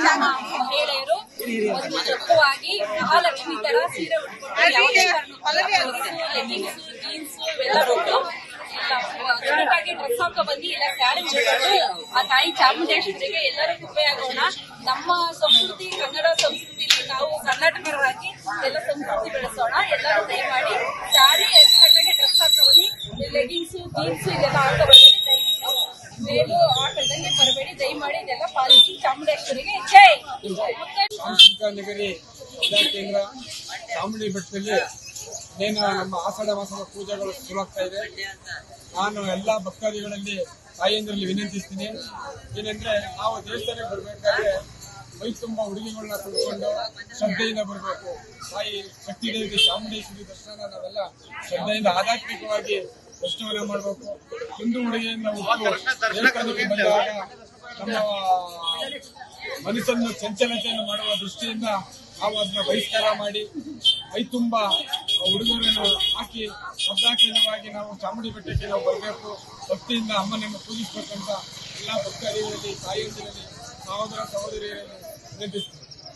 ನಮ್ಮ ಮಹಿಳೆಯರು ಒಂದು ತಪ್ಪವಾಗಿ ಮಹಾಲಕ್ಷ್ಮಿ ತರ ಸೀರೆ ಉಟ್ಕೊಂಡು ಯಾವುದೇ ಲೆಗಿನ್ಸ್ ಜೀನ್ಸ್ ಇವೆಲ್ಲ ಬಿಟ್ಟು ಡ್ರೆಸ್ ಹಾಕೋ ಬಂದು ಇಲ್ಲ ಸ್ಯಾರಿ ಉಟ್ಕೊಂಡು ಆ ತಾಯಿ ಚಾಮುಂಡೇಶ್ವರಿಗೆ ಎಲ್ಲರೂ ಕೃಪೆ ಆಗೋಣ. ನಮ್ಮ ಸಂಸ್ಕೃತಿ ಕನ್ನಡ ಸಂಸ್ಕೃತಿಲಿ ನಾವು ಕರ್ನಾಟಕರಾಗಿ ಎಲ್ಲ ಸಂಸ್ಕೃತಿ ಬೆಳೆಸೋಣ. ಎಲ್ಲರೂ ದಯಮಾಡಿ ಸ್ಯಾರಿ ಕಟ್ಟಗೆ ಡ್ರೆಸ್ ಹಾಕೋ ಬನ್ನಿ, ಲೆಗಿನ್ಸ್ ಜೀನ್ಸ್ ಇದೆಲ್ಲ ಹಾಕೋ ಬನ್ನಿ, ದಯವಿಟ್ಟು ಮೇಲು ಹಾಕಲ್ದಂಗೆ ಬರಬೇಡಿ, ದಯಮಾಡಿ ಇದೆಲ್ಲ ಪಾಲಿಸಿ. ಚಾಮುಂಡೇಶ್ವರಿಗೆ ಜೈ. ಸಾಂಸ್ಕೃತಿಕ ನಗರಿ ಕೇಂದ್ರ ಚಾಮುಂಡಿ ಬೆಟ್ಟದಲ್ಲಿ ಏನು ನಮ್ಮ ಆಷಾಢ ಮಾಸದ ಪೂಜೆಗಳು ಶುರುವಾಗ್ತಾ ಇದೆ. ನಾನು ಎಲ್ಲಾ ಭಕ್ತಾದಿಗಳಲ್ಲಿ ತಾಯಿಯಂದ್ರಲ್ಲಿ ವಿನಂತಿಸ್ತೀನಿ, ಏನಂದ್ರೆ ನಾವು ದೇವಸ್ಥಾನಕ್ಕೆ ಬರ್ಬೇಕಾದ್ರೆ ಮೈ ತುಂಬಾ ಉಡುಗೆಗಳನ್ನ ತೊಡ್ಕೊಂಡು ಶ್ರದ್ಧೆಯಿಂದ ಬರಬೇಕು. ತಾಯಿ ಶಕ್ತಿ ದೇವತೆ ಚಾಮುಂಡೇಶ್ವರಿ ದರ್ಶನ ನಾವೆಲ್ಲ ಶ್ರದ್ಧೆಯಿಂದ ಆಧ್ಯಾತ್ಮಿಕವಾಗಿ ದರ್ಶನವನ್ನ ಮಾಡಬೇಕು. ಹಿಂದೂ ಉಡುಗೆಯಿಂದ ದೇವಸ್ಥಾನಕ್ಕೆ ಬಂದಾಗ ನಮ್ಮ ಮನಸ್ಸನ್ನು ಚಂಚಲತೆಯನ್ನು ಮಾಡುವ ದೃಷ್ಟಿಯಿಂದ ನಾವು ಅದನ್ನ ಬಹಿಷ್ಕಾರ ಮಾಡಿ ಮೈ ತುಂಬ ಉಡುಗೊರೆಯನ್ನು ಹಾಕಿ ಶ್ರದ್ಧಾಕೇಂದ್ರವಾಗಿ ನಾವು ಚಾಮುಂಡಿ ಬೆಟ್ಟಕ್ಕೆ ನಾವು ಬರಬೇಕು. ಭಕ್ತಿಯಿಂದ ಅಮ್ಮನನ್ನು ಪೂಜಿಸಬೇಕಂತ ಎಲ್ಲ ಭಕ್ತಾದಿಗಳಲ್ಲಿ ತಾಯಿಯಂದಿರಲ್ಲಿ ಸಹೋದರ ಸಹೋದರಿಯರಲ್ಲಿ ವಿನಂತಿಸ್ತೀವಿ.